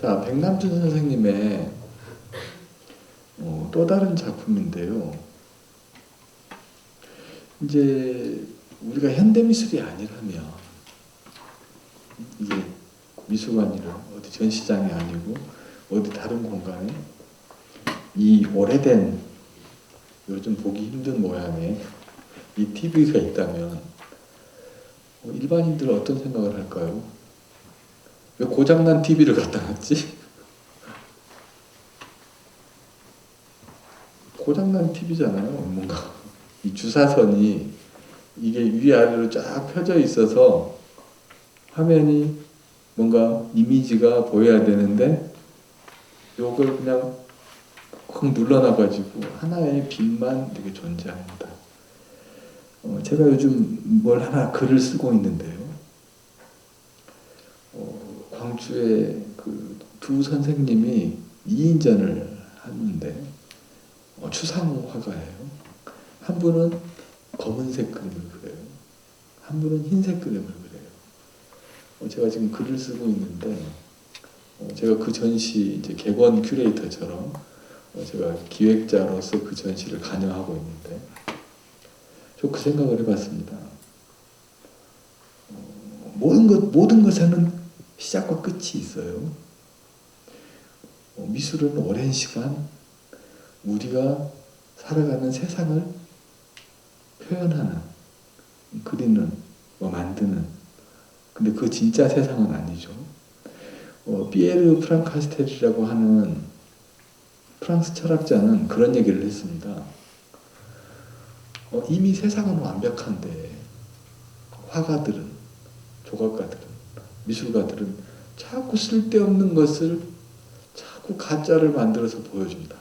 자, 백남준 선생님의 또 다른 작품인데요. 이제 우리가 현대미술이 아니라면, 이게 미술관이나 어디 전시장이 아니고 어디 다른 공간에 이 오래된, 요즘 보기 힘든 모양의 이 TV가 있다면 일반인들은 어떤 생각을 할까요? 왜 고장난 TV를 갖다 놨지? 고장난 TV잖아요. 뭔가 이 주사선이 이게 위아래로 쫙 펴져 있어서 화면이 뭔가 이미지가 보여야 되는데 요걸 그냥 확 눌러놔가지고 하나의 빛만 되게 존재합니다. 제가 요즘 뭘 하나 글을 쓰고 있는데요. 광주에 그 두 선생님이 2인전을 하는데 추상 화가예요. 한 분은 검은색 그림을 그려요. 한 분은 흰색 그림을 그려요. 제가 지금 글을 쓰고 있는데 제가 그 전시 이제 객원 큐레이터처럼 제가 기획자로서 그 전시를 관여하고 있는데 저 그 생각을 해봤습니다. 모든 것에는 시작과 끝이 있어요. 미술은 오랜 시간 우리가 살아가는 세상을 표현하는, 그리는, 만드는, 근데 그 진짜 세상은 아니죠. 피에르 프랑카스텔이라고 하는 프랑스 철학자는 그런 얘기를 했습니다. 이미 세상은 완벽한데 화가들은, 조각가들은, 미술가들은 자꾸 쓸데없는 것을 자꾸 가짜를 만들어서 보여준다.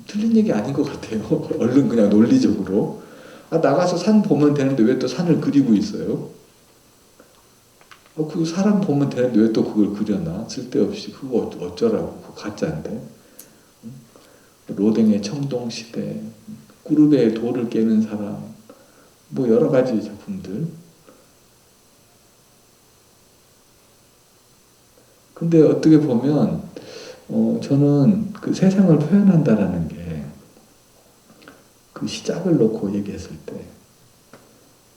틀린 얘기 아닌 것 같아요. 얼른 그냥 논리적으로. 나가서 산 보면 되는데 왜 또 산을 그리고 있어요? 그 사람 보면 되는데 왜 또 그걸 그려놔? 쓸데없이. 그거 어쩌라고. 그거 가짜인데. 로댕의 청동시대, 꾸르베의 돌을 깨는 사람, 뭐 여러 가지 작품들. 근데 어떻게 보면 저는 그 세상을 표현한다라는 게 그 시작을 놓고 얘기했을 때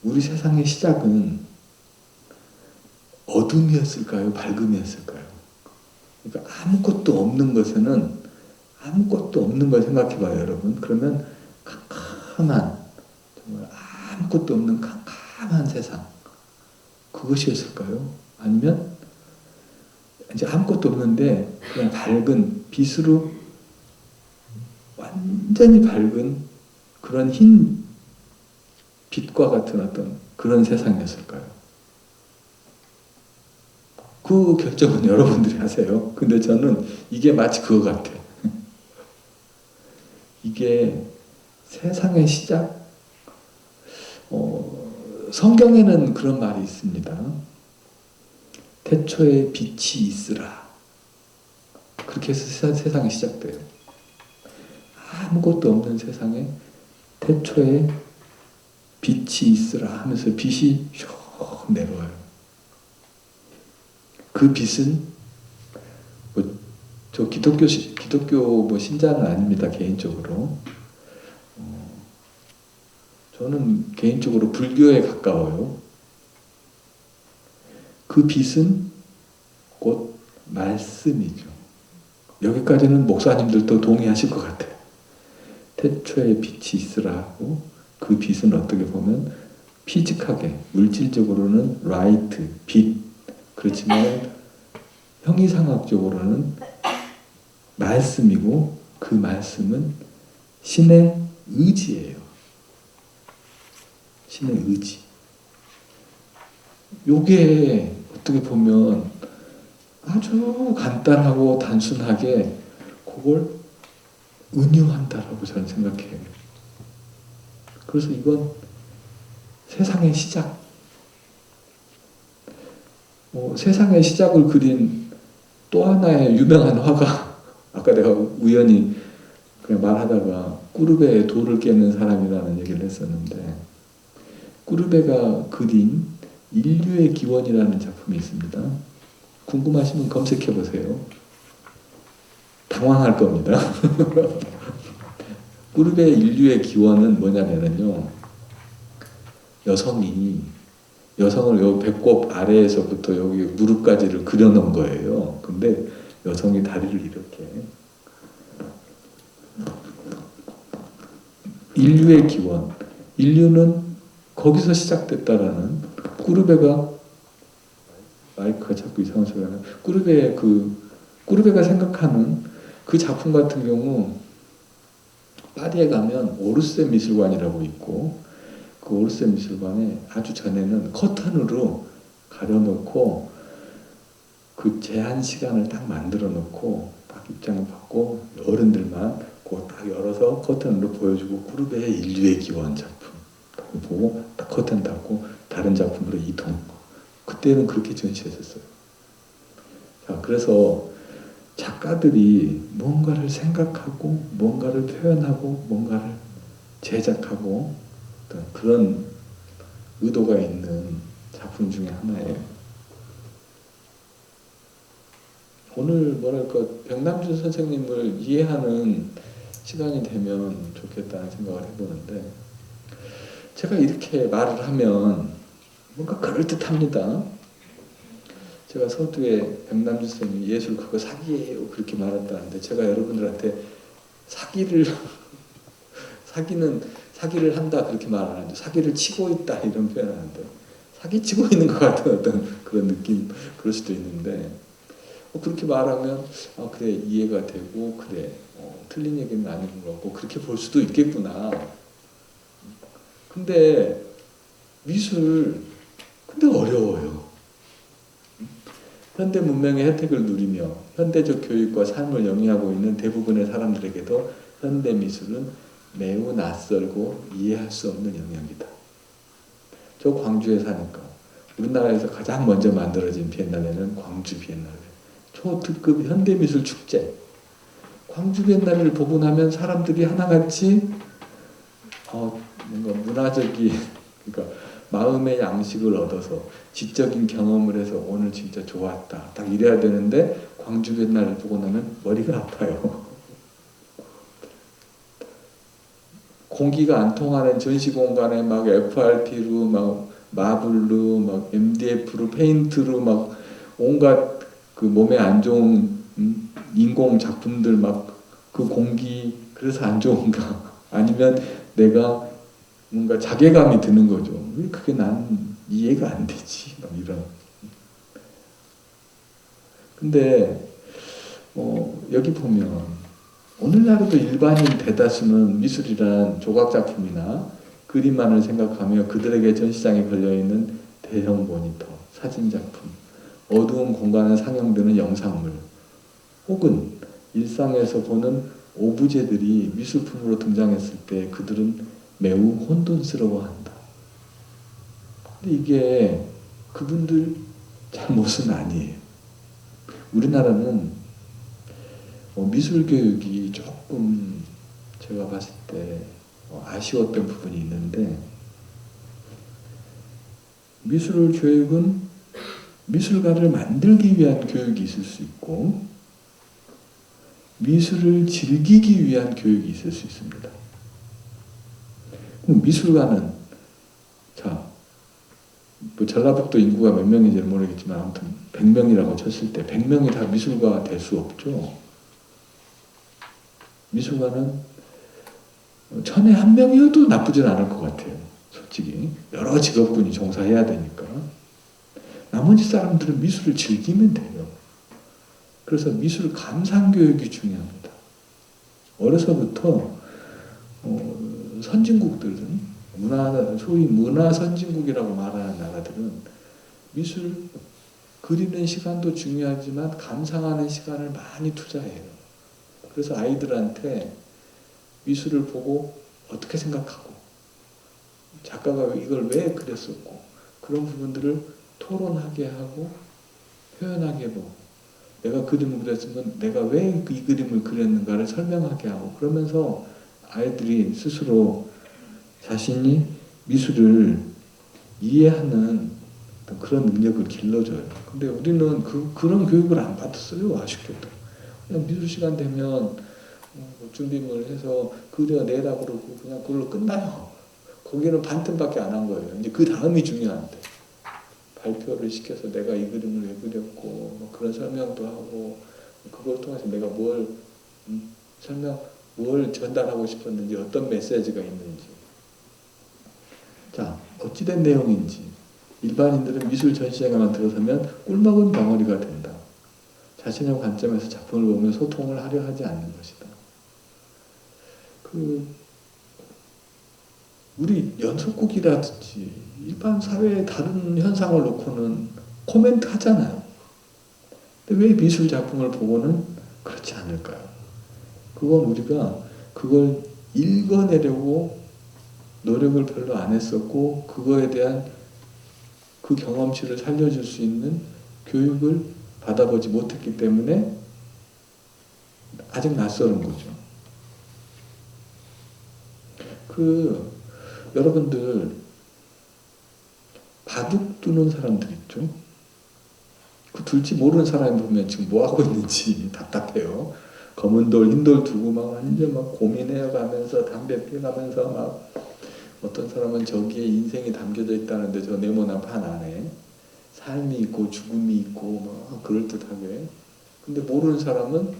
우리 세상의 시작은 어둠이었을까요? 밝음이었을까요? 그러니까 아무것도 없는 것에는 아무것도 없는 걸 생각해봐요, 여러분. 그러면 캄캄한, 정말 아무것도 없는 캄캄한 세상. 그것이었을까요? 아니면 이제 아무것도 없는데 그냥 밝은 빛으로 완전히 밝은 그런 흰 빛과 같은 어떤 그런 세상이었을까요? 그 결정은 여러분들이 하세요. 근데 저는 이게 마치 그거 같아요. 이게 세상의 시작? 성경에는 그런 말이 있습니다. 태초에 빛이 있으라. 그렇게 해서 세상이 시작돼요. 아무것도 없는 세상에 태초에 빛이 있으라 하면서 빛이 슉 내려와요. 그 빛은 저 기독교 뭐 신자는 아닙니다, 개인적으로. 저는 개인적으로 불교에 가까워요. 그 빛은 곧 말씀이죠. 여기까지는 목사님들도 동의하실 것 같아요. 태초에 빛이 있으라 하고 그 빛은 어떻게 보면 피직하게, 물질적으로는 라이트, 빛, 그렇지만 형이상학적으로는 말씀이고 그 말씀은 신의 의지예요. 신의 의지. 요게 어떻게 보면 아주 간단하고 단순하게 그걸 은유한다라고 저는 생각해요. 그래서 이건 세상의 시작. 세상의 시작을 그린 또 하나의 유명한 화가, 아까 내가 우연히 그냥 말하다가 꾸르베의 돌을 깨는 사람이라는 얘기를 했었는데, 꾸르베가 그린 인류의 기원이라는 작품이 있습니다. 궁금하시면 검색해 보세요. 당황할 겁니다. 꾸르베 인류의 기원은 뭐냐면요, 여성을 요 배꼽 아래에서부터 여기 무릎까지를 그려놓은 거예요. 근데 여성이 다리를 이렇게, 인류의 기원, 인류는 거기서 시작됐다라는, 꾸르베가, 마이크가 자꾸 이상한 소리가 나요. 꾸르베가 생각하는 그 작품 같은 경우, 파리에 가면 오르세 미술관이라고 있고, 그 오르세 미술관에 아주 전에는 커튼으로 가려놓고 그 제한 시간을 딱 만들어 놓고 딱 입장을 받고 어른들만 그거 딱 열어서 커튼으로 보여주고, 꾸르베의 인류의 기원 작품 보고 딱 커튼 닫고 다른 작품으로 이동. 그때는 그렇게 전시했었어요. 자, 그래서 작가들이 뭔가를 생각하고 뭔가를 표현하고 뭔가를 제작하고 어떤 그런 의도가 있는 작품 중에 하나예요. 오늘 뭐랄까 백남준 선생님을 이해하는 시간이 되면 좋겠다는 생각을 해보는데, 제가 이렇게 말을 하면 뭔가 그럴듯합니다. 제가 서두에 백남준 선생님이 예술 그거 사기예요 그렇게 말했다는데, 제가 여러분들한테 사기를 한다 그렇게 말 안 하죠. 사기를 치고 있다 이런 표현을 하는데, 사기 치고 있는 것 같은 어떤 그런 느낌, 그럴 수도 있는데, 그렇게 말하면 그래 이해가 되고, 그래 틀린 얘기는 아닌 것 같고 그렇게 볼 수도 있겠구나. 근데 근데 어려워요. 현대 문명의 혜택을 누리며 현대적 교육과 삶을 영위하고 있는 대부분의 사람들에게도 현대 미술은 매우 낯설고 이해할 수 없는 영역이다. 저 광주에 사니까 우리나라에서 가장 먼저 만들어진 비엔날레는 광주 비엔날레. 초특급 현대미술 축제. 광주 비엔날레를 보고 나면 사람들이 하나같이 뭔가 문화적인, 그러니까 마음의 양식을 얻어서 지적인 경험을 해서 오늘 진짜 좋았다 딱 이래야 되는데, 광주 비엔날레를 보고 나면 머리가 아파요. 공기가 안 통하는 전시 공간에 막 FRP로 막 마블로 막 MDF로 페인트로 막 온갖 그 몸에 안 좋은 인공 작품들 막 그 공기, 그래서 안 좋은가? 아니면 내가 뭔가 자괴감이 드는 거죠. 왜 그게 난 이해가 안 되지? 막 이런. 근데 여기 보면 오늘날에도 일반인 대다수는 미술이란 조각작품이나 그림만을 생각하며 그들에게 전시장에 걸려있는 대형 모니터, 사진작품, 어두운 공간에 상영되는 영상물, 혹은 일상에서 보는 오브제들이 미술품으로 등장했을 때 그들은 매우 혼돈스러워한다. 근데 이게 그분들 잘못은 아니에요. 우리나라는 미술 교육이 조금 제가 봤을 때 아쉬웠던 부분이 있는데, 미술 교육은 미술가를 만들기 위한 교육이 있을 수 있고 미술을 즐기기 위한 교육이 있을 수 있습니다. 그럼 미술가는 뭐 전라북도 인구가 몇 명인지는 모르겠지만 아무튼 100명이라고 쳤을 때 100명이 다 미술가가 될 수 없죠. 미술가는 1000에 1명이어도 나쁘진 않을 것 같아요. 솔직히 여러 직업군이 종사해야 되니까. 나머지 사람들은 미술을 즐기면 돼요. 그래서 미술 감상 교육이 중요합니다. 어려서부터 선진국들은 소위 문화 선진국이라고 말하는 나라들은 미술 그리는 시간도 중요하지만 감상하는 시간을 많이 투자해요. 그래서 아이들한테 미술을 보고 어떻게 생각하고 작가가 이걸 왜 그렸었고 그런 부분들을 토론하게 하고 표현하게 하고, 내가 그림을 그렸으면 내가 왜 이 그림을 그렸는가를 설명하게 하고, 그러면서 아이들이 스스로 자신이 미술을 이해하는 그런 능력을 길러줘요. 근데 우리는 그런 교육을 안 받았어요. 아쉽게도. 그냥 미술 시간 되면 준비물 해서 그려내라 그러고 그냥 그걸로 끝나요. 거기는 반틈밖에 안 한 거예요. 이제 그 다음이 중요한데. 발표를 시켜서 내가 이 그림을 왜 그렸고 뭐 그런 설명도 하고 그걸 통해서 내가 뭘 전달하고 싶었는지 어떤 메시지가 있는지 자 어찌된 내용인지 일반인들은 미술 전시회에만 들어서면 꿀먹은 덩어리가 된다. 자신의 관점에서 작품을 보며 소통을 하려 하지 않는 것이다. 우리 연속극이라든지 일반 사회의 다른 현상을 놓고는 코멘트 하잖아요. 근데 왜 미술 작품을 보고는 그렇지 않을까요? 그건 우리가 그걸 읽어내려고 노력을 별로 안 했었고 그거에 대한 그 경험치를 살려줄 수 있는 교육을 받아보지 못했기 때문에 아직 낯설은 거죠. 여러분들 바둑 두는 사람들 있죠? 그 둘지 모르는 사람이 보면 지금 뭐 하고 있는지 답답해요. 검은 돌, 흰 돌 두고 막 완전 막 고민해 가면서 담배 피우면서 막 어떤 사람은 저기에 인생이 담겨져 있다는데 저 네모난 판 안에 삶이 있고 죽음이 있고 막 그럴듯하게. 근데 모르는 사람은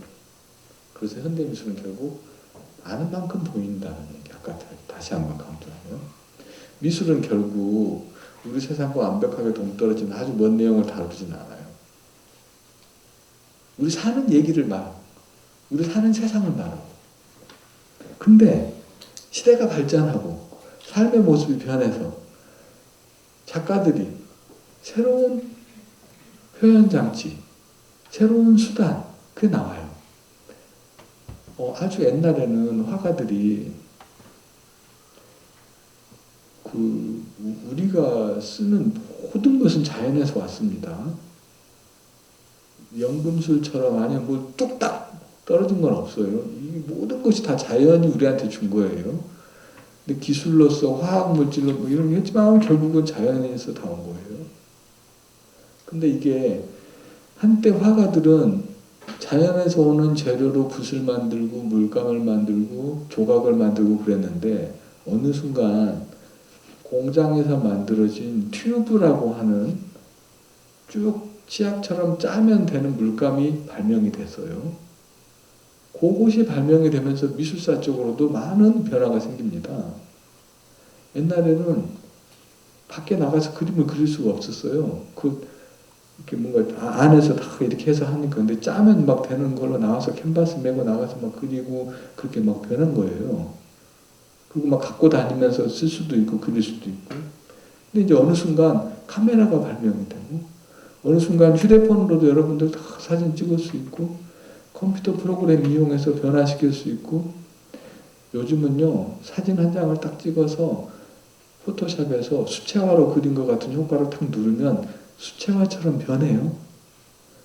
그래서 현대미술은 결국 아는 만큼 보인다는 얘기 아까 다시 한번 강조하고요. 미술은 결국 우리 세상과 완벽하게 동떨어진 아주 먼 내용을 다루진 않아요. 우리 사는 얘기를 말하고 우리 사는 세상을 말하고 근데 시대가 발전하고 삶의 모습이 변해서 작가들이 새로운 표현장치, 새로운 수단 그게 나와요. 아주 옛날에는 화가들이 우리가 쓰는 모든 것은 자연에서 왔습니다. 연금술처럼 아니면 뭐 뚝딱 떨어진 건 없어요. 이 모든 것이 다 자연이 우리한테 준 거예요. 근데 기술로서 화학물질로 뭐 이런 게 했지만 결국은 자연에서 다 온 거예요. 근데 이게 한때 화가들은 자연에서 오는 재료로 붓을 만들고 물감을 만들고 조각을 만들고 그랬는데 어느 순간 공장에서 만들어진 튜브라고 하는 쭉 치약처럼 짜면 되는 물감이 발명이 됐어요. 그것이 발명이 되면서 미술사 쪽으로도 많은 변화가 생깁니다. 옛날에는 밖에 나가서 그림을 그릴 수가 없었어요. 이렇게 뭔가 안에서 다 이렇게 해서 하니까. 근데 짜면 막 되는 걸로 나와서 캔버스 메고 나가서 막 그리고 그렇게 막 변한 거예요. 그리고 막 갖고 다니면서 쓸 수도 있고 그릴 수도 있고. 근데 이제 어느 순간 카메라가 발명이 되고 어느 순간 휴대폰으로도 여러분들 다 사진 찍을 수 있고 컴퓨터 프로그램 이용해서 변화시킬 수 있고 요즘은요 사진 한 장을 딱 찍어서 포토샵에서 수채화로 그린 것 같은 효과를 탁 누르면 수채화처럼 변해요.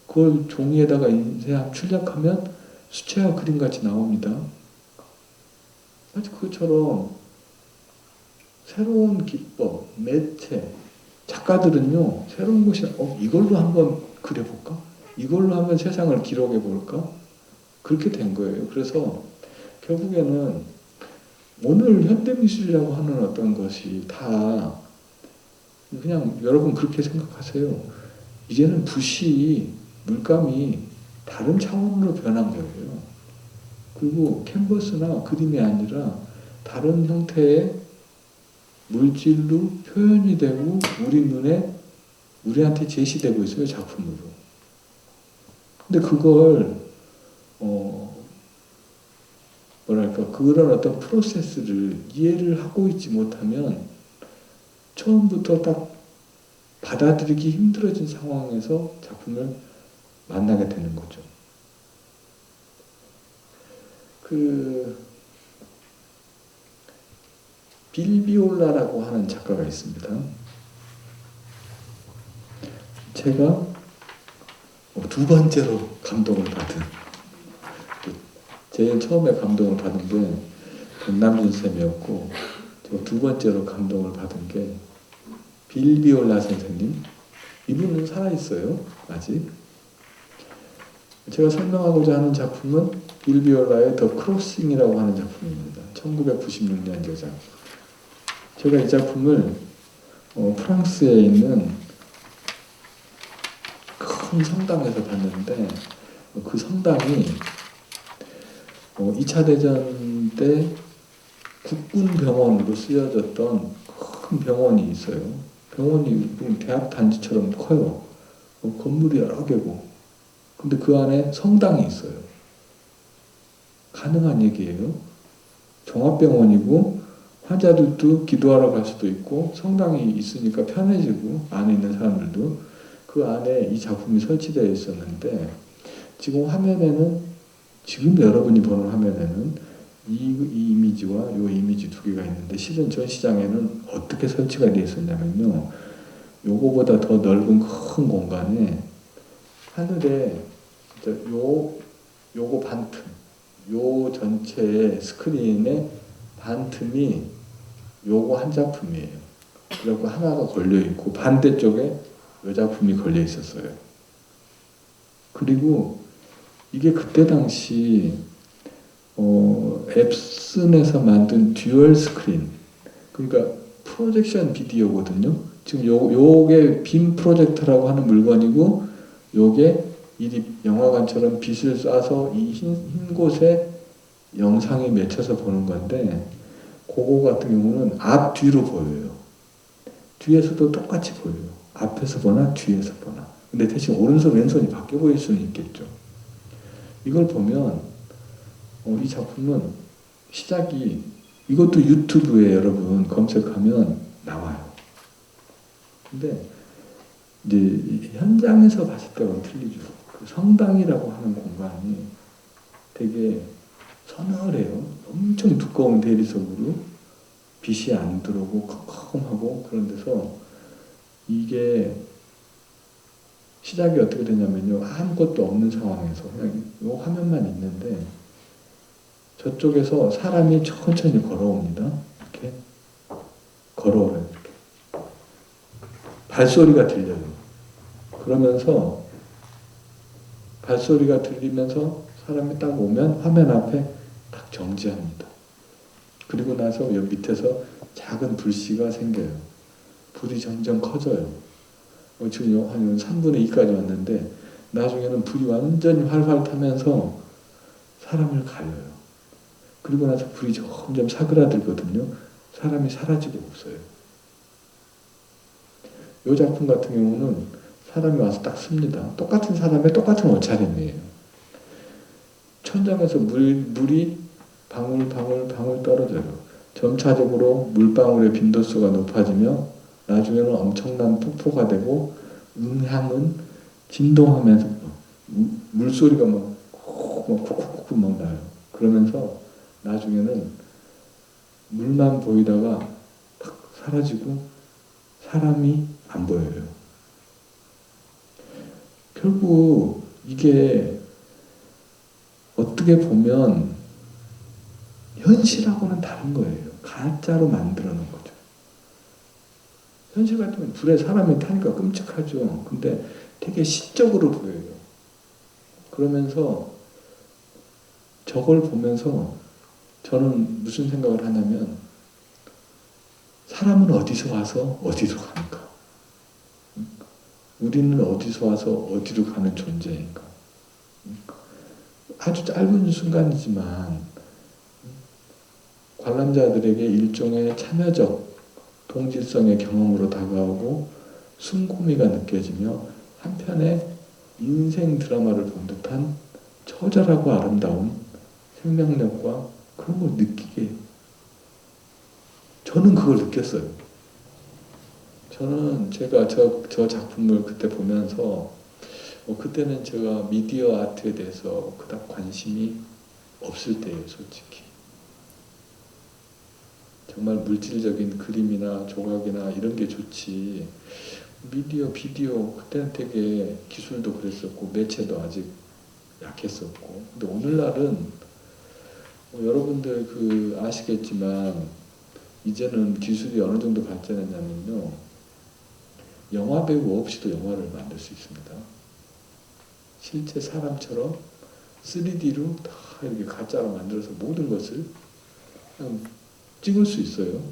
그걸 종이에다가 인쇄하고 출력하면 수채화 그림같이 나옵니다. 아주 그것처럼 새로운 기법, 매체, 작가들은요 새로운 것이 이걸로 한번 그려볼까? 이걸로 한번 세상을 기록해볼까? 그렇게 된 거예요. 그래서 결국에는 오늘 현대미술이라고 하는 어떤 것이 다 그냥 여러분 그렇게 생각하세요. 이제는 붓이 물감이 다른 차원으로 변한 거예요. 그리고 캔버스나 그림이 아니라 다른 형태의 물질로 표현이 되고 우리 눈에 우리한테 제시되고 있어요. 작품으로. 근데 그걸 그런 어떤 프로세스를 이해를 하고 있지 못하면 처음부터 딱 받아들이기 힘들어진 상황에서 작품을 만나게 되는 거죠. 빌 비올라라고 하는 작가가 있습니다. 제가 두 번째로 감동을 받은 제일 처음에 감동을 받은 게 백남준 쌤이었고 두 번째로 감동을 받은 게 빌 비올라 선생님 이분은 살아있어요. 아직. 제가 설명하고자 하는 작품은 빌비올라의 더 크로싱이라고 하는 작품입니다. 1996년 제작. 제가 이 작품을 프랑스에 있는 큰 성당에서 봤는데 그 성당이 2차 대전 때 국군 병원으로 쓰여졌던 큰 병원이 있어요. 병원이 대학 단지처럼 커요. 건물이 여러 개고. 근데 그 안에 성당이 있어요. 가능한 얘기예요. 종합병원이고 환자들도 기도하러 갈 수도 있고 성당이 있으니까 편해지고 안에 있는 사람들도 그 안에 이 작품이 설치되어 있었는데 지금 화면에는 지금 여러분이 보는 화면에는 이 이미지와 이 이미지 두 개가 있는데 실은 전시장에는 어떻게 설치가 되어 있었냐면요. 요거보다 더 넓은 큰 공간에 하늘에 요거 반틈 요 전체의 스크린의 반틈이 요거 한 작품이에요. 그리고 하나가 걸려있고 반대쪽에 요 작품이 걸려 있었어요. 그리고 이게 그때 당시 앱슨에서 만든 듀얼 스크린, 그러니까 프로젝션 비디오거든요. 지금 요게 빔 프로젝터라고 하는 물건이고 요게 이 영화관처럼 빛을 쏴서 이 흰 곳에 영상이 맺혀서 보는 건데 그거 같은 경우는 앞 뒤로 보여요. 뒤에서도 똑같이 보여요. 앞에서 보나 뒤에서 보나. 근데 대신 오른손 왼손이 바뀌어 보일 수는 있겠죠. 이걸 보면 이 작품은 시작이 이것도 유튜브에 여러분 검색하면 나와요. 근데 이제 현장에서 봤을 때와는 틀리죠. 그 성당이라고 하는 공간이 되게 서늘해요. 엄청 두꺼운 대리석으로 빛이 안 들어오고 컴컴하고 그런 데서 이게 시작이 어떻게 되냐면요. 아무것도 없는 상황에서 그냥 이 화면만 있는데 저쪽에서 사람이 천천히 걸어옵니다. 이렇게 걸어오면 이렇게 발소리가 들려요. 그러면서 발소리가 들리면서 사람이 딱 오면 화면 앞에 딱 정지합니다. 그리고 나서 여기 밑에서 작은 불씨가 생겨요. 불이 점점 커져요. 지금 한 3분의 2까지 왔는데 나중에는 불이 완전히 활활 타면서 사람을 가려요. 그리고 나서 불이 점점 사그라들거든요. 사람이 사라지고 없어요. 이 작품 같은 경우는 사람이 와서 딱 씁니다. 똑같은 사람의 똑같은 옷차림이에요. 천장에서 물이 방울 떨어져요. 점차적으로 물방울의 빈도수가 높아지며 나중에는 엄청난 폭포가 되고 음향은 진동하면서 물소리가 막 콕콕콕 막 나요. 그러면서 나중에는 물만 보이다가 탁 사라지고 사람이 안 보여요. 결국 이게 어떻게 보면 현실하고는 다른 거예요. 가짜로 만들어 놓은 거죠. 현실 같으면 불에 사람이 타니까 끔찍하죠. 근데 되게 시적으로 보여요. 그러면서 저걸 보면서 저는 무슨 생각을 하냐면 사람은 어디서 와서 어디로 가는가? 우리는 어디서 와서 어디로 가는 존재인가? 아주 짧은 순간이지만 관람자들에게 일종의 참여적 동질성의 경험으로 다가오고 숨고미가 느껴지며 한편의 인생 드라마를 본 듯한 처절하고 아름다운 생명력과 그런 걸 느끼게 저는 그걸 느꼈어요. 저는 제가 저 작품을 그때 보면서 그때는 제가 미디어 아트에 대해서 그닥 관심이 없을 때예요, 솔직히. 정말 물질적인 그림이나 조각이나 이런 게 좋지. 미디어, 비디오, 그때는 되게 기술도 그랬었고 매체도 아직 약했었고. 근데 오늘날은 여러분들 아시겠지만 이제는 기술이 어느 정도 발전했냐면요. 영화 배우 없이도 영화를 만들 수 있습니다. 실제 사람처럼 3D로 다 이렇게 가짜로 만들어서 모든 것을 그냥 찍을 수 있어요.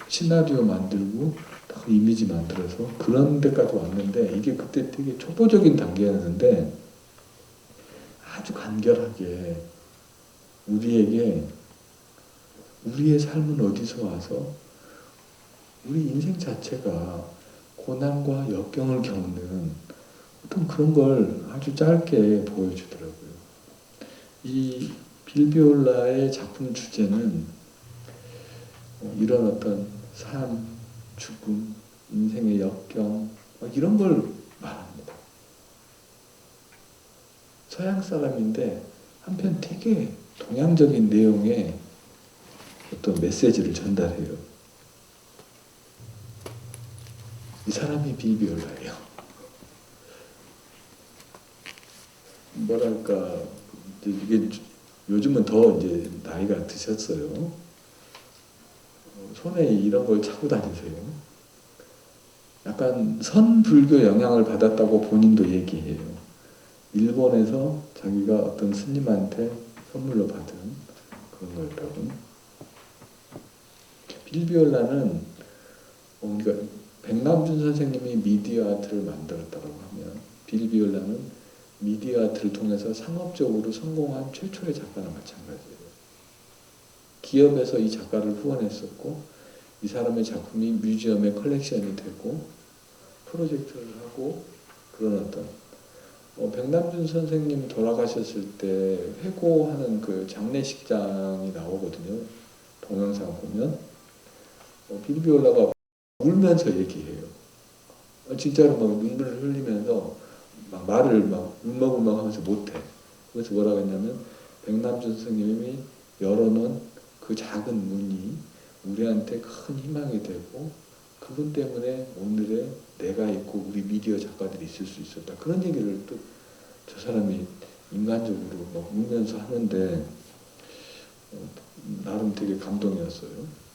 시나리오 만들고 다 이미지 만들어서 그런 데까지 왔는데, 이게 그때 되게 초보적인 단계였는데 아주 간결하게 우리에게 우리의 삶은 어디서 와서 우리 인생 자체가 고난과 역경을 겪는 어떤 그런 걸 아주 짧게 보여주더라고요. 이 빌비올라의 작품 주제는 이런 어떤 삶, 죽음, 인생의 역경 이런 걸 말합니다. 서양 사람인데 한편 되게 동양적인 내용의 어떤 메시지를 전달해요. 이 사람이 빌비올라예요. 뭐랄까, 이게 요즘은 더 이제 나이가 드셨어요. 손에 이런 걸 차고 다니세요. 약간 선불교 영향을 받았다고 본인도 얘기해요. 일본에서 자기가 어떤 스님한테 선물로 받은 그런 거였다고. 빌비올라는 그러니까 백남준 선생님이 미디어 아트를 만들었다고 하면 빌비올라는 미디어 아트를 통해서 상업적으로 성공한 최초의 작가나 마찬가지예요. 기업에서 이 작가를 후원했었고 이 사람의 작품이 뮤지엄의 컬렉션이 되고 프로젝트를 하고 그런 어떤 백남준 선생님 돌아가셨을 때 회고하는 그 장례식장이 나오거든요. 동영상 보면 빌비올라가 울면서 얘기해요. 진짜로 막 눈물을 흘리면서 막 말을 막 울먹울먹 하면서 못해. 그래서 뭐라고 했냐면 백남준 선생님이 열어놓은 그 작은 문이 우리한테 큰 희망이 되고 그분 때문에 오늘의 내가 있고 우리 미디어 작가들이 있을 수 있었다. 그런 얘기를 또 저 사람이 인간적으로 막 울면서 하는데 나름 되게 감동이었어요.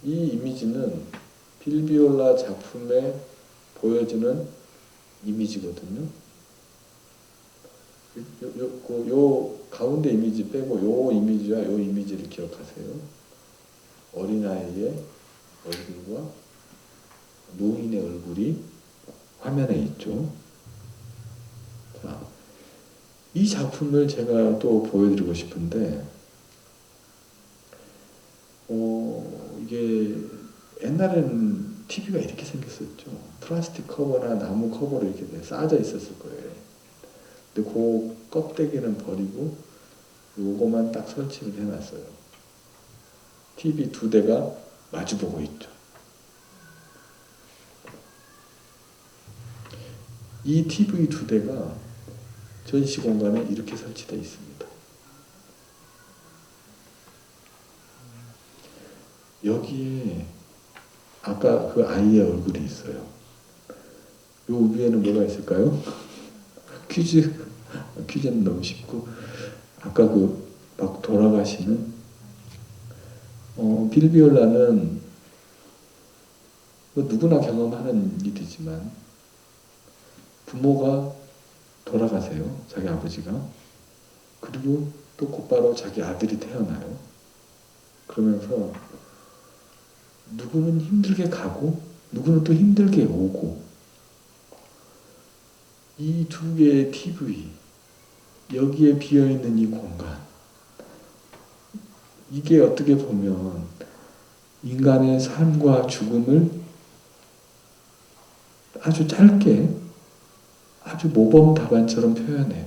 이 이미지는 빌비올라 작품에 보여주는 이미지거든요. 요 가운데 이미지 빼고 요 이미지와 요 이미지를 기억하세요. 어린아이의 얼굴과 노인의 얼굴이 화면에 있죠. 자, 이 작품을 제가 또 보여드리고 싶은데 이게 옛날에는 TV가 이렇게 생겼었죠. 플라스틱 커버나 나무 커버로 이렇게 쌓아져 있었을 거예요. 근데 그 껍데기는 버리고 요거만 딱 설치를 해놨어요. TV 2대가 마주보고 있죠. 이 TV 2대가 전시 공간에 이렇게 설치되어 있습니다. 여기에 아까 그 아이의 얼굴이 있어요. 요 위에는 뭐가 있을까요? 퀴즈는 너무 쉽고 아까 그 막 돌아가시는 빌비올라는 누구나 경험하는 일이지만 부모가 돌아가세요. 자기 아버지가. 그리고 또 곧바로 자기 아들이 태어나요. 그러면서 누구는 힘들게 가고 누구는 또 힘들게 오고 이 두 개의 TV 여기에 비어있는 이 공간 이게 어떻게 보면 인간의 삶과 죽음을 아주 짧게 아주 모범 답안처럼 표현해요.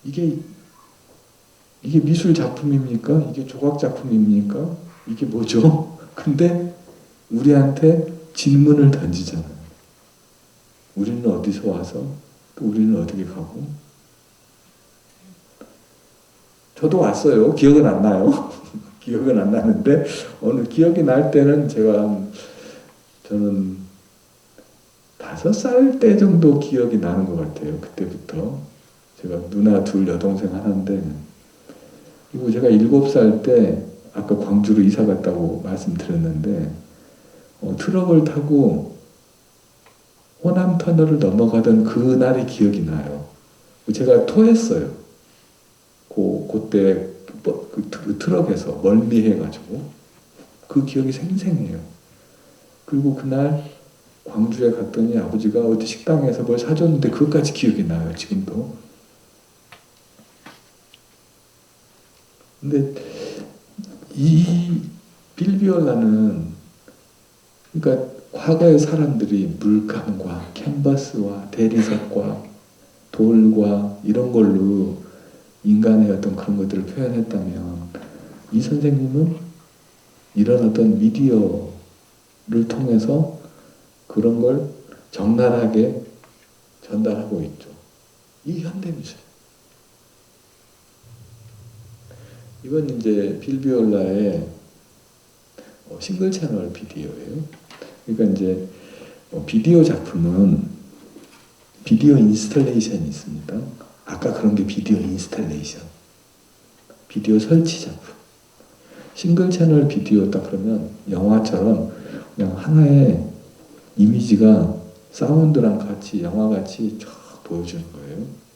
이게 미술 작품입니까? 이게 조각 작품입니까? 이게 뭐죠? 근데 우리한테 질문을 던지잖아요. 우리는 어디서 와서 또 우리는 어떻게 가고? 저도 왔어요. 기억은 안 나요. 기억은 안 나는데 어느 기억이 날 때는 저는 5살 때 정도 기억이 나는 것 같아요. 그때부터. 제가 누나 둘 여동생 하나인데 그리고 제가 7살 때 아까 광주로 이사 갔다고 말씀드렸는데 트럭을 타고 호남 터널을 넘어가던 그날이 기억이 나요. 제가 토했어요. 그때 그 트럭에서 멀미해가지고 그 기억이 생생해요. 그리고 그날 광주에 갔더니 아버지가 어디 식당에서 뭘 사줬는데 그것까지 기억이 나요. 지금도. 근데 이 빌비올라는 그러니까 과거의 사람들이 물감과 캔버스와 대리석과 돌과 이런 걸로 인간의 어떤 그런 것들을 표현했다면 이 선생님은 이런 어떤 미디어를 통해서 그런 걸 적나라하게 전달하고 있죠. 이 현대미술. 이건 이제 빌비올라의 싱글 채널 비디오예요. 그러니까 이제 비디오 작품은 비디오 인스톨레이션이 있습니다. 아까 그런 게 비디오 인스톨레이션. 비디오 설치 작품. 싱글 채널 비디오 딱 그러면 영화처럼 그냥 하나의 이미지가 사운드랑 같이 영화같이 쫙 보여주는 거예요.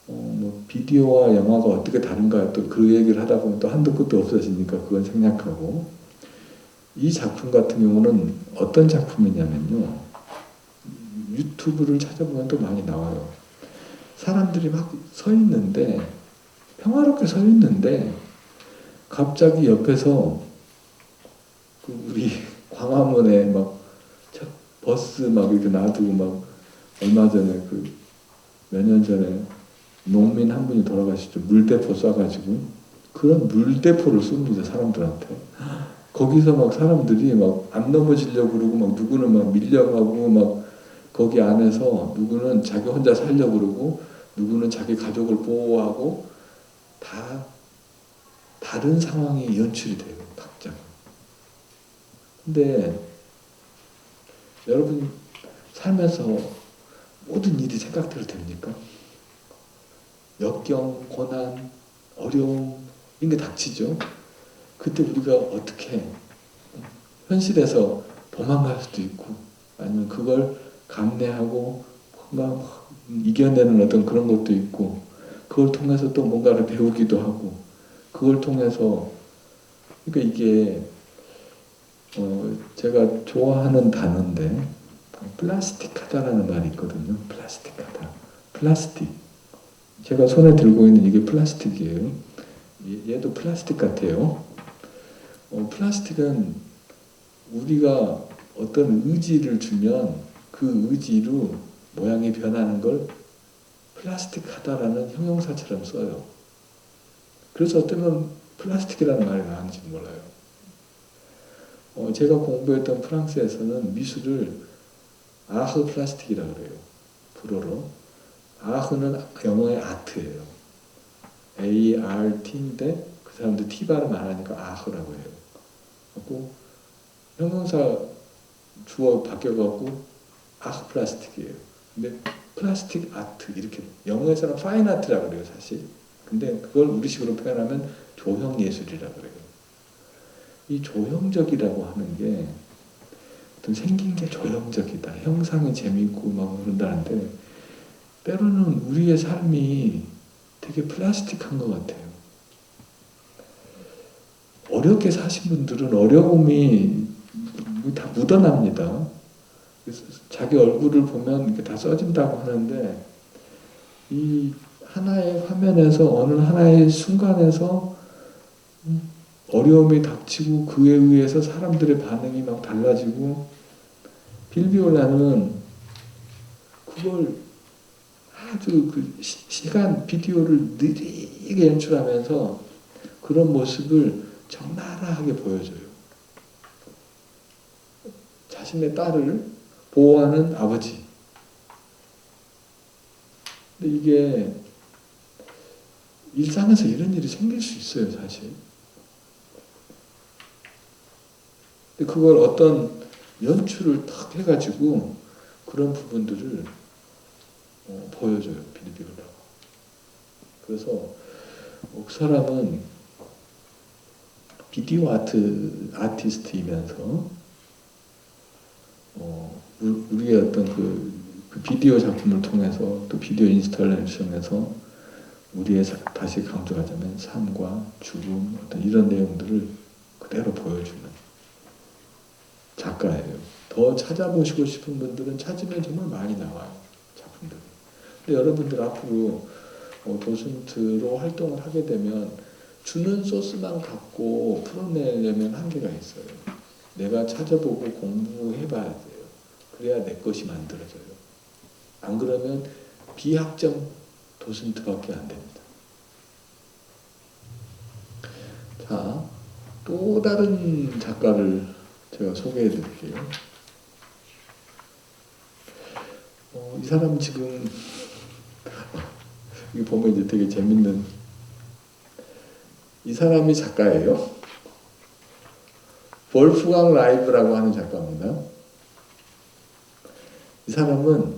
뭐 비디오와 영화가 어떻게 다른가 또 그 얘기를 하다 보면 또 한도 끝도 없어지니까 그건 생략하고 이 작품 같은 경우는 어떤 작품이냐면요. 유튜브를 찾아보면 또 많이 나와요. 사람들이 막 서 있는데 평화롭게 서 있는데 갑자기 옆에서 우리 광화문에 막 버스 막 이렇게 놔두고 막 얼마 전에 몇 년 전에 농민 한 분이 돌아가시죠. 물대포 쏴가지고 그런 물대포를 쏩니다. 사람들한테. 거기서 막 사람들이 막 안 넘어지려고 그러고 막 누구는 막 밀려가고 막 거기 안에서 누구는 자기 혼자 살려고 그러고 누구는 자기 가족을 보호하고 다 다른 상황이 연출이 돼요. 각자. 근데 여러분 살면서 모든 일이 생각대로 됩니까? 역경, 고난, 어려움 이런 게 닥치죠. 그때 우리가 어떻게 현실에서 도망갈 수도 있고 아니면 그걸 감내하고 뭔가 이겨내는 어떤 그런 것도 있고 그걸 통해서 또 뭔가를 배우기도 하고 그걸 통해서 그러니까 이게 제가 좋아하는 단어인데 플라스틱하다라는 말이 있거든요. 플라스틱하다. 플라스틱. 제가 손에 들고 있는 이게 플라스틱이에요. 얘도 플라스틱 같아요. 플라스틱은 우리가 어떤 의지를 주면 그 의지로 모양이 변하는 걸 플라스틱하다라는 형용사처럼 써요. 그래서 어쩌면 플라스틱이라는 말이 나왔는지 몰라요. 제가 공부했던 프랑스에서는 미술을 아흐 플라스틱이라고 그래요. 불어로. 아흐는 영어의 아트예요. A-R-T인데 그 사람들 T 발음 안 하니까 아흐라고 해요. 그리고 형용사 주어 바뀌어갖고 아흐 플라스틱이에요. 근데 플라스틱 아트 이렇게 영어에서는 파인 아트라고 그래요 사실. 근데 그걸 우리식으로 표현하면 조형 예술이라고 그래요. 이 조형적이라고 하는 게 어떤 생긴 게 조형적이다. 형상이 재밌고 막 그런다는데 때로는 우리의 삶이 되게 플라스틱한 것 같아요. 어렵게 사신 분들은 어려움이 다 묻어납니다. 자기 얼굴을 보면 이렇게 다 써진다고 하는데 이 하나의 화면에서 어느 하나의 순간에서 어려움이 닥치고 그에 의해서 사람들의 반응이 막 달라지고 빌비올라는 그걸 아주 그 시간 비디오를 느리게 연출하면서 그런 모습을 적나라하게 보여줘요. 자신의 딸을 보호하는 아버지. 근데 이게 일상에서 이런 일이 생길 수 있어요, 사실. 근데 그걸 어떤 연출을 탁 해가지고 그런 부분들을 보여줘요, 빌비올라가. 그래서 그 사람은 비디오 아티스트이면서 우리의 어떤 그 비디오 작품을 통해서 또 비디오 인스톨레이션에서 우리의 다시 강조하자면 삶과 죽음 어떤 이런 내용들을 그대로 보여주는 작가예요. 더 찾아보시고 싶은 분들은 찾으면 정말 많이 나와요. 작품들. 근데 여러분들 앞으로 도슨트로 활동을 하게 되면 주는 소스만 갖고 풀어내려면 한계가 있어요. 내가 찾아보고 공부해봐야 돼요. 그래야 내 것이 만들어져요. 안 그러면 비학점 도슨트밖에 안 됩니다. 자, 또 다른 작가를 제가 소개해 드릴게요. 이 사람 지금 이거 보면 이제 되게 재밌는, 이 사람이 작가예요. 볼프강 라이브라고 하는 작가입니다. 이 사람은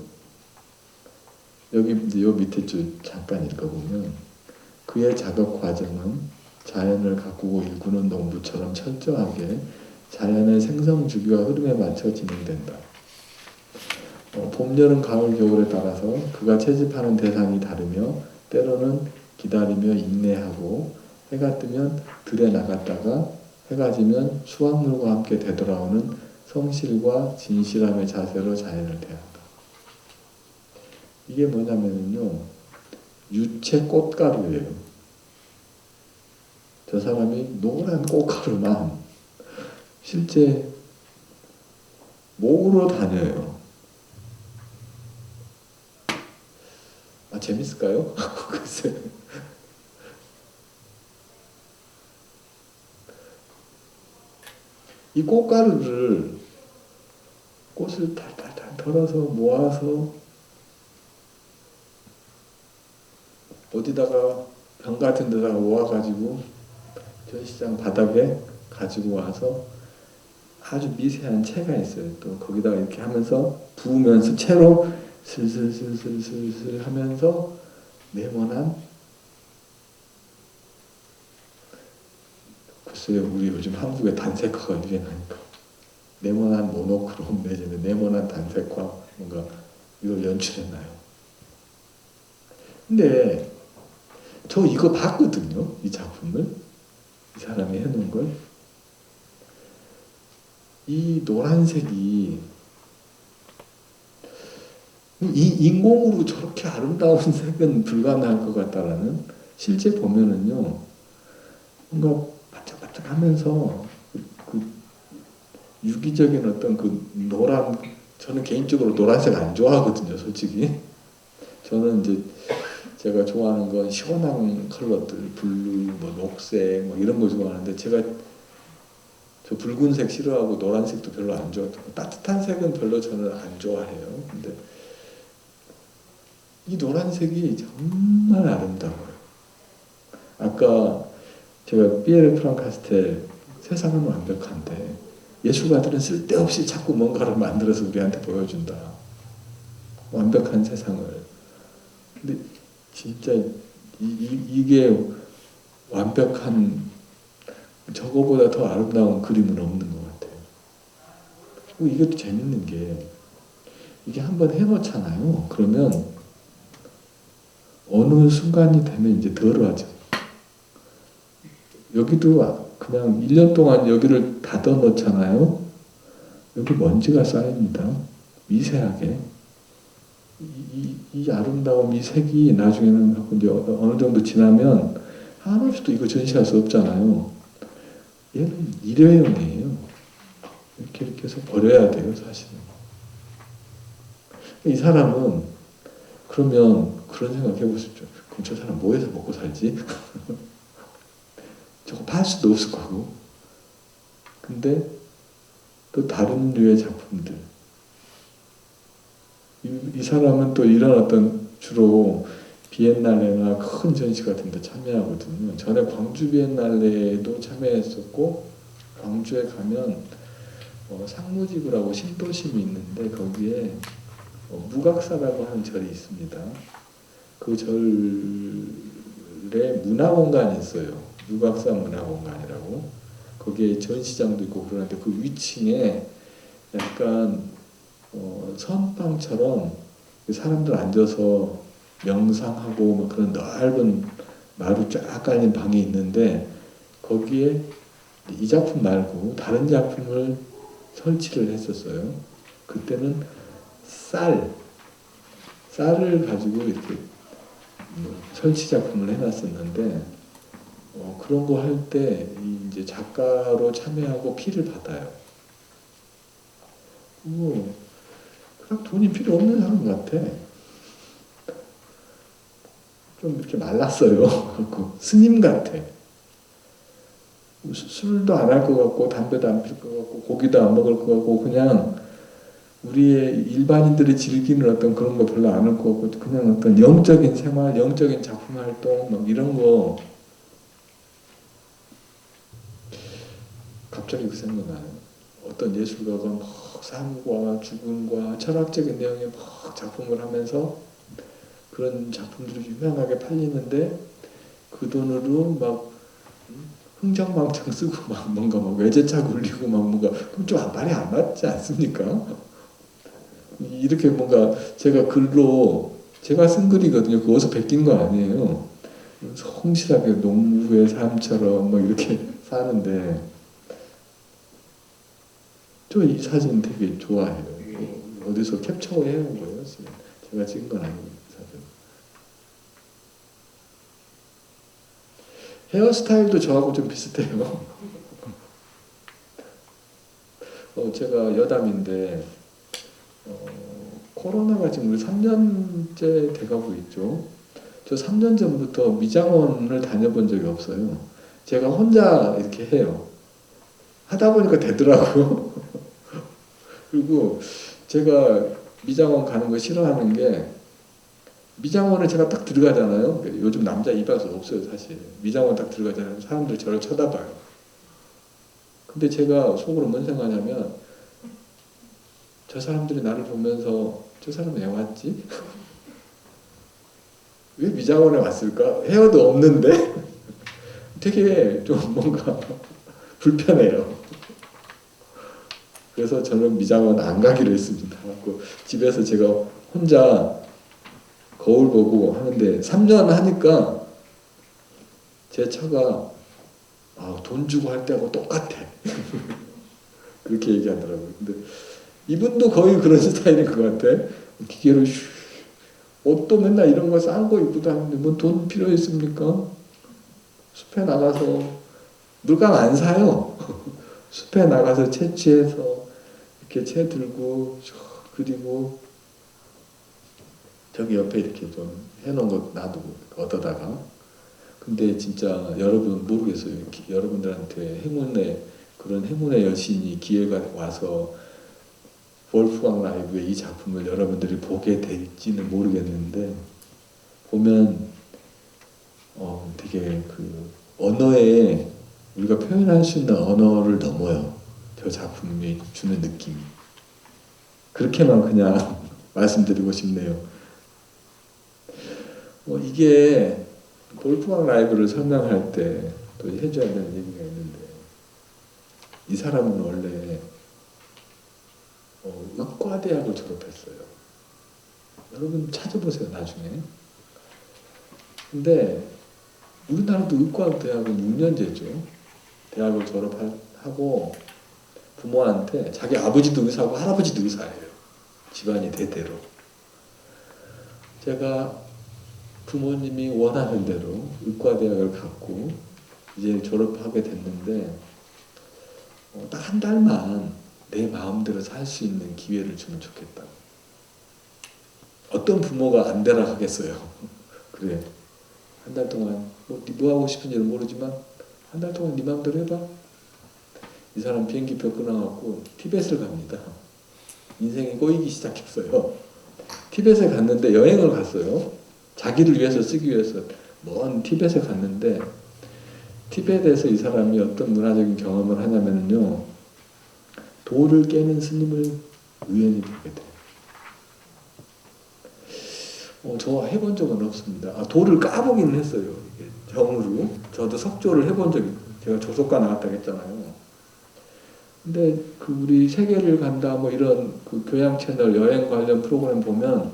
여기 요 밑에 줄 잠깐 읽어보면 그의 작업 과정은 자연을 가꾸고 일구는 농부처럼 철저하게 자연의 생성 주기와 흐름에 맞춰 진행된다. 봄, 여름, 가을, 겨울에 따라서 그가 채집하는 대상이 다르며 때로는 기다리며 인내하고 해가 뜨면 들에 나갔다가 해가 지면 수확물과 함께 되돌아오는 성실과 진실함의 자세로 자연을 대한다. 이게 뭐냐면요, 유채 꽃가루예요. 저 사람이 노란 꽃가루만 실제 모으러 다녀요. 재밌을까요? 글쎄. 이 꽃가루를 꽃을 탈탈탈 털어서 모아서 어디다가 병 같은 데다가 모아가지고 전시장 바닥에 가지고 와서 아주 미세한 채가 있어요. 또 거기다가 이렇게 하면서 부으면서 채로 슬슬슬슬슬슬 하면서 네모난, 글쎄요, 우리 요즘 한국에 단색화가 유행하니까 네모난 모노크롬 내지는 네모난 단색화 뭔가 이걸 연출했나요? 근데 저 이거 봤거든요. 이 작품을. 이 사람이 해놓은 걸. 이 노란색이 이 인공으로 저렇게 아름다운 색은 불가능할 것 같다라는, 실제 보면은요 뭔가 반짝반짝하면서 그 유기적인 어떤 그 노란, 저는 개인적으로 노란색 안 좋아하거든요, 솔직히. 저는 이제 제가 좋아하는 건 시원한 컬러들, 블루, 뭐 녹색, 뭐 이런 거 좋아하는데, 제가 저 붉은색 싫어하고 노란색도 별로 안 좋아하고 따뜻한 색은 별로 저는 안 좋아해요. 근데 이 노란색이 정말 아름다워요. 아까 제가 피에르 프랑카스텔 세상은 완벽한데 예술가들은 쓸데없이 자꾸 뭔가를 만들어서 우리한테 보여준다. 완벽한 세상을. 근데 진짜 이게 완벽한, 저거보다 더 아름다운 그림은 없는 것 같아요. 이것도 재밌는 게, 이게 한번 해놓잖아요. 그러면 어느 순간이 되면 이제 덜어져. 여기도 그냥 1년 동안 여기를 닫아 놓잖아요. 여기 먼지가 쌓입니다. 미세하게. 이 아름다움, 이 색이 나중에는 이제 어느 정도 지나면 한없이 또 이거 전시할 수 없잖아요. 얘는 일회용이에요. 이렇게 해서 버려야 돼요, 사실은. 이 사람은 그러면 그런 생각 해보십시오. 그럼 저 사람 뭐 해서 먹고 살지? 저거 팔 수도 없을 거고. 근데 또 다른 류의 작품들. 이 사람은 또 이런 어떤, 주로 비엔날레나 큰 전시 같은 데 참여하거든요. 전에 광주 비엔날레에도 참여했었고, 광주에 가면 상무지구라고 신도심이 있는데 거기에 무각사라고 하는 절이 있습니다. 그 절에 문화공간이 있어요. 무각사 문화공간이라고. 거기에 전시장도 있고 그러는데 그 위층에 약간 선방처럼 사람들 앉아서 명상하고 뭐 그런 넓은 마루 쫙 깔린 방이 있는데 거기에 이 작품 말고 다른 작품을 설치를 했었어요. 그때는 쌀을 가지고 이렇게 설치 작품을 해놨었는데 그런 거 할 때 이제 작가로 참여하고 피를 받아요. 그냥 돈이 필요 없는 사람 같아. 좀 이렇게 말랐어요. 스님 같아. 술도 안 할 것 같고 담배도 안 필 것 같고 고기도 안 먹을 것 같고 그냥 우리의 일반인들이 즐기는 어떤 그런 거 별로 안 할 것 같고 그냥 어떤 영적인 생활, 영적인 작품 활동 막 이런 거 갑자기 그 생각나요. 어떤 예술가가 막 삶과 죽음과 철학적인 내용의 막 작품을 하면서 그런 작품들이 유명하게 팔리는데 그 돈으로 막 흥청망청 쓰고 막 뭔가 막 외제차 굴리고 막 뭔가 그럼 좀 말이 안 맞지 않습니까? 이렇게 뭔가 제가 글로 제가 쓴 글이거든요. 그거 어디서 베낀 거 아니에요. 성실하게 농부의 삶처럼 막 이렇게 사는데 저 이 사진 되게 좋아해요. 어디서 캡처해 온 거예요. 제가 찍은 건 아니고 사진. 헤어스타일도 저하고 좀 비슷해요. 제가 여담인데 코로나가 지금 우리 3년째 돼가고 있죠. 저 3년 전부터 미장원을 다녀본 적이 없어요. 제가 혼자 이렇게 해요. 하다 보니까 되더라고요. 그리고 제가 미장원 가는 거 싫어하는 게 미장원에 제가 딱 들어가잖아요. 요즘 남자 입학수 없어요 사실. 미장원 딱 들어가잖아요. 사람들 저를 쳐다봐요. 근데 제가 속으로 뭔 생각하냐면 저 사람들이 나를 보면서 저 사람은 왜 왔지? 왜 미장원에 왔을까? 헤어도 없는데? 되게 좀 뭔가 불편해요. 그래서 저는 미장원 안 가기로 했습니다. 집에서 제가 혼자 거울 보고 하는데 3년 하니까 제 처가 돈 주고 할 때하고 똑같아. 그렇게 얘기하더라고요. 근데 이분도 거의 그런 스타일인 것 같아. 기계로 옷도 맨날 이런 거 싼 거 입고도 하는데 뭐 돈 필요 있습니까? 숲에 나가서 물감 안 사요. 숲에 나가서 채취해서 이렇게 채 들고 그리고 저기 옆에 이렇게 좀 해놓은 거 놔두고 얻어다가 근데 진짜 여러분 모르겠어요. 여러분들한테 그런 행운의 여신이 기회가 와서 볼프강 라이브의 이 작품을 여러분들이 보게 될지는 모르겠는데 보면 되게 그 언어에 우리가 표현할 수 있는 언어를 넘어요. 저 작품이 주는 느낌이. 그렇게만 그냥 말씀드리고 싶네요. 이게 골프왕 라이브를 설명할 때 또 해줘야 되는 얘기가 있는데 이 사람은 원래 의과대학을 졸업했어요. 여러분 찾아보세요 나중에. 근데 우리나라도 의과대학은 6년제죠. 대학을 졸업하고 부모한테 자기 아버지도 의사고 할아버지도 의사예요. 집안이 대대로. 제가 부모님이 원하는 대로 의과대학을 갔고 이제 졸업하게 됐는데 딱 한 달만 내 마음대로 살 수 있는 기회를 주면 좋겠다. 어떤 부모가 안 되라 하겠어요. 그래. 한 달 동안 뭐 하고 싶은지는 모르지만 한 달 동안 네 마음대로 해봐. 이 사람 비행기표 끊어갖고 티벳을 갑니다. 인생이 꼬이기 시작했어요. 티벳에 갔는데 여행을 갔어요. 자기를 위해서 쓰기 위해서 먼 티벳에 갔는데 티벳에서 이 사람이 어떤 문화적인 경험을 하냐면요. 돌을 깨는 스님을 우연히 보게 돼요. 저 해본 적은 없습니다. 돌을 까보기는 했어요. 정으로. 저도 석조를 해본 적이 있거든요. 제가 조속과 나갔다 했잖아요. 근데 그 우리 세계를 간다 뭐 이런 그 교양 채널 여행 관련 프로그램 보면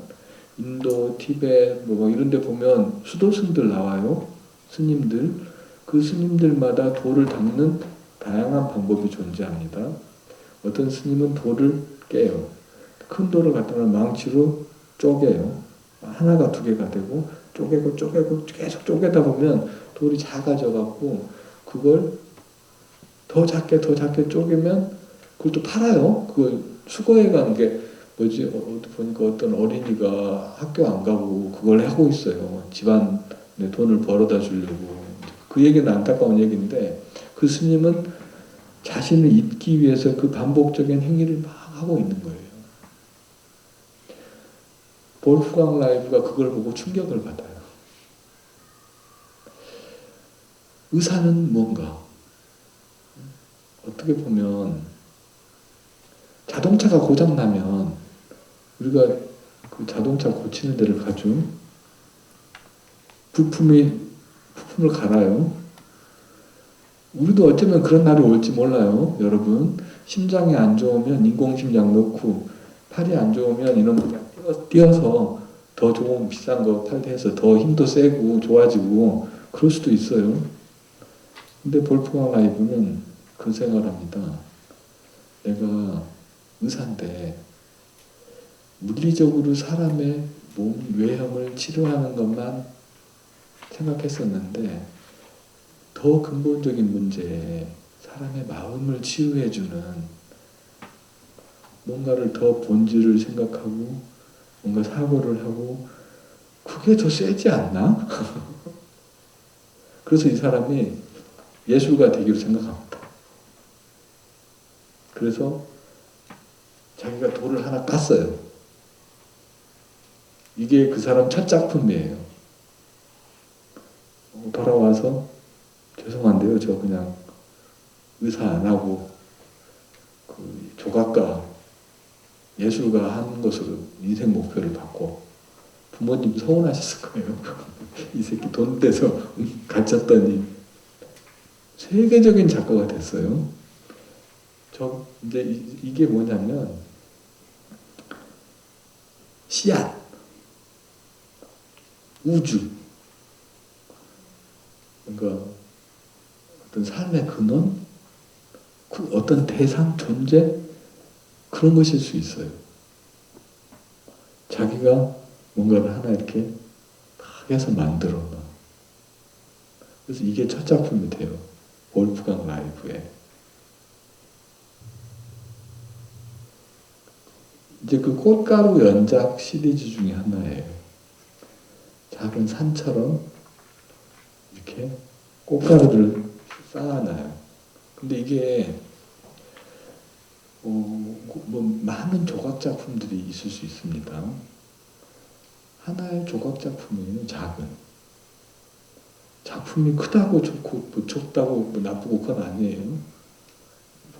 인도, 티베트 뭐 이런 데 보면 수도승들 나와요. 스님들. 그 스님들마다 돌을 닦는 다양한 방법이 존재합니다. 어떤 스님은 돌을 깨요. 큰 돌을 갖다가 망치로 쪼개요. 하나가 두 개가 되고 쪼개고 쪼개고 계속 쪼개다 보면 돌이 작아져 갖고 그걸 더 작게 더 작게 쪼개면 그걸 또 팔아요. 그걸 수거해 가는 게 뭐지? 어디 보니까 어떤 어린이가 학교 안 가고 그걸 하고 있어요. 집안에 돈을 벌어다 주려고. 그 얘기는 안타까운 얘기인데 그 스님은 자신을 잊기 위해서 그 반복적인 행위를 막 하고 있는 거예요. 볼프강 라이브가 그걸 보고 충격을 받아요. 의사는 뭔가? 어떻게 보면 자동차가 고장나면 우리가 그 자동차 고치는 데를 가죠. 부품을 갈아요. 우리도 어쩌면 그런 날이 올지 몰라요. 여러분 심장이 안 좋으면 인공심장 넣고 팔이 안 좋으면 이놈 그냥 띄어서 더 좋은 비싼 거 팔해서 더 힘도 세고 좋아지고 그럴 수도 있어요. 근데 볼프강 라이브는 그 생각합니다. 내가 의사인데 물리적으로 사람의 몸 외형을 치료하는 것만 생각했었는데 더 근본적인 문제, 사람의 마음을 치유해주는 뭔가를 더 본질을 생각하고 뭔가 사고를 하고 그게 더 세지 않나? 그래서 이 사람이 예술가 되기로 생각합니다. 그래서 자기가 돌을 하나 깠어요. 이게 그 사람 첫 작품이에요. 돌아와서 죄송한데요. 저 그냥 의사 안 하고 그 조각가, 예술가 하는 것으로 인생 목표를 받고 부모님 서운하셨을 거예요. 이 새끼 돈 떼서 갇혔더니 세계적인 작가가 됐어요. 이제 이게 뭐냐면 씨앗, 우주, 그러니까 어떤 삶의 근원, 그 어떤 대상, 존재 그런 것일 수 있어요. 자기가 뭔가를 하나 이렇게 딱 해서 만들어 놔. 그래서 이게 첫 작품이 돼요. 볼프강 라이브에. 이제 그 꽃가루 연작 시리즈 중에 하나예요. 작은 산처럼 이렇게 꽃가루를 쌓아놔요. 근데 이게 뭐 많은 조각 작품들이 있을 수 있습니다. 하나의 조각 작품에는 작은 작품이 크다고 좋고 뭐 적다고 뭐 나쁘고 그건 아니에요.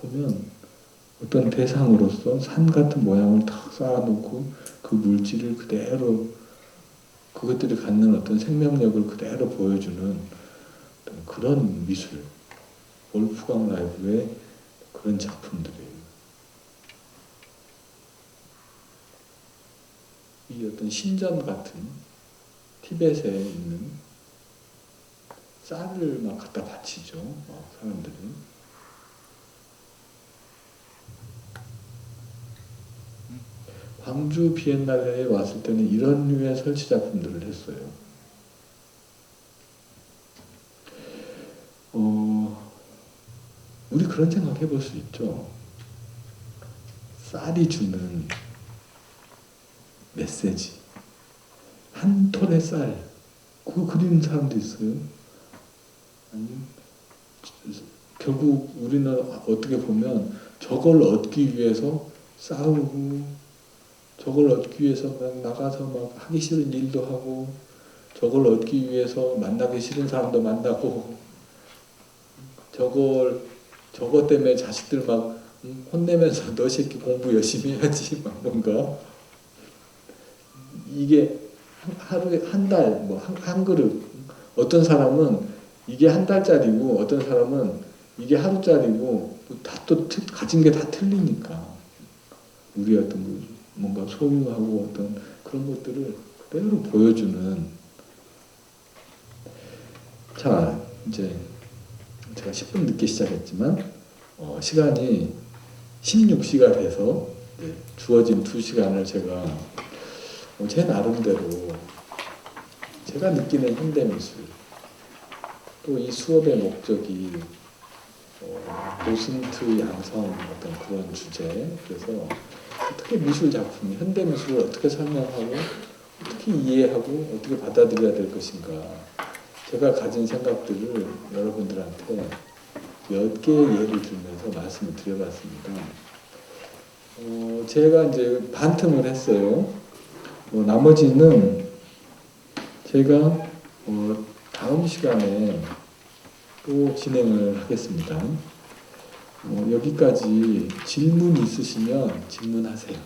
보면 어떤 대상으로서 산 같은 모양을 탁 쌓아놓고 그 물질을 그대로 그것들이 갖는 어떤 생명력을 그대로 보여주는 어떤 그런 미술, 볼프강 라이브의 그런 작품들이에요. 이 어떤 신전 같은 티벳에 있는 쌀을 막 갖다 바치죠. 사람들이. 광주 비엔날레에 왔을 때는 이런 류의 설치 작품들을 했어요. 우리 그런 생각 해볼 수 있죠. 쌀이 주는 메시지. 한 톨의 쌀. 그거 그리는 사람도 있어요. 아니, 결국 우리는 어떻게 보면 저걸 얻기 위해서 싸우고 저걸 얻기 위해서 막 나가서 막 하기 싫은 일도 하고 저걸 얻기 위해서 만나기 싫은 사람도 만나고 저거 때문에 자식들 막 혼내면서 너 새끼 공부 열심히 해야지 막 뭔가 이게 하루에 한 달 뭐 한 그릇 어떤 사람은 이게 한 달짜리고 어떤 사람은 이게 하루짜리고 다 또 가진 게 다 틀리니까 우리 어떤 뭔가 소유하고 어떤 그런 것들을 그대로 보여주는. 자, 이제 제가 10분 늦게 시작했지만 시간이 16시가 돼서 주어진 2시간을 제가 제 나름대로 제가 느끼는 현대미술, 또 이 수업의 목적이 도슨트 양성 어떤 그런 주제, 그래서 어떻게 미술 작품이 현대미술을 어떻게 설명하고 어떻게 이해하고 어떻게 받아들여야 될 것인가, 제가 가진 생각들을 여러분들한테 몇 개의 예를 들면서 말씀을 드려봤습니다. 제가 이제 반틈을 했어요. 나머지는 제가 다음 시간에 또 진행을 하겠습니다. 여기까지 질문 있으시면 질문하세요.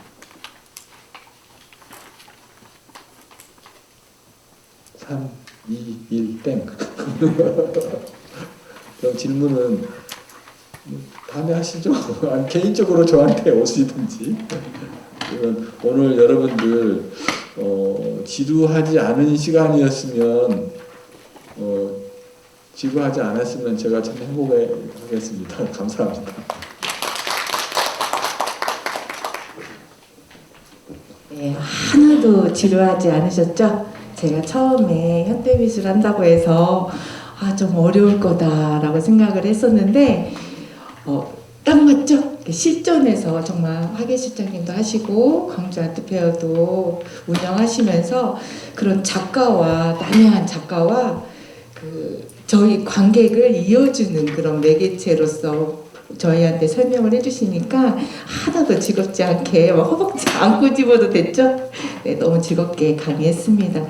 3, 2, 1, 땡. 그럼 질문은 다음에 하시죠. 아니, 개인적으로 저한테 오시든지. 오늘 여러분들 지루하지 않은 시간이었으면 지루하지 않았으면 제가 참 행복하겠습니다. 감사합니다. 네, 하나도 지루하지 않으셨죠? 제가 처음에 현대미술 한다고 해서 좀 어려울 거다라고 생각을 했었는데 딱 맞죠? 실전에서 정말 화계 실장님도 하시고 광주 아트페어도 운영하시면서 그런 작가와 난해한 작가와 저희 관객을 이어주는 그런 매개체로서 저희한테 설명을 해주시니까 하나도 즐겁지 않게 허벅지 안고 집어도 됐죠? 네, 너무 즐겁게 강의했습니다.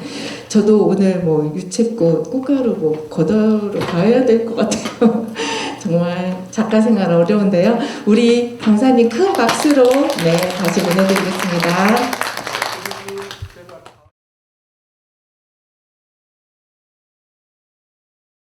저도 오늘 유채꽃, 꽃가루 걷어러 가야 될 것 같아요. 정말 작가 생활 어려운데요. 우리 강사님 큰 박수로 다시 보내드리겠습니다.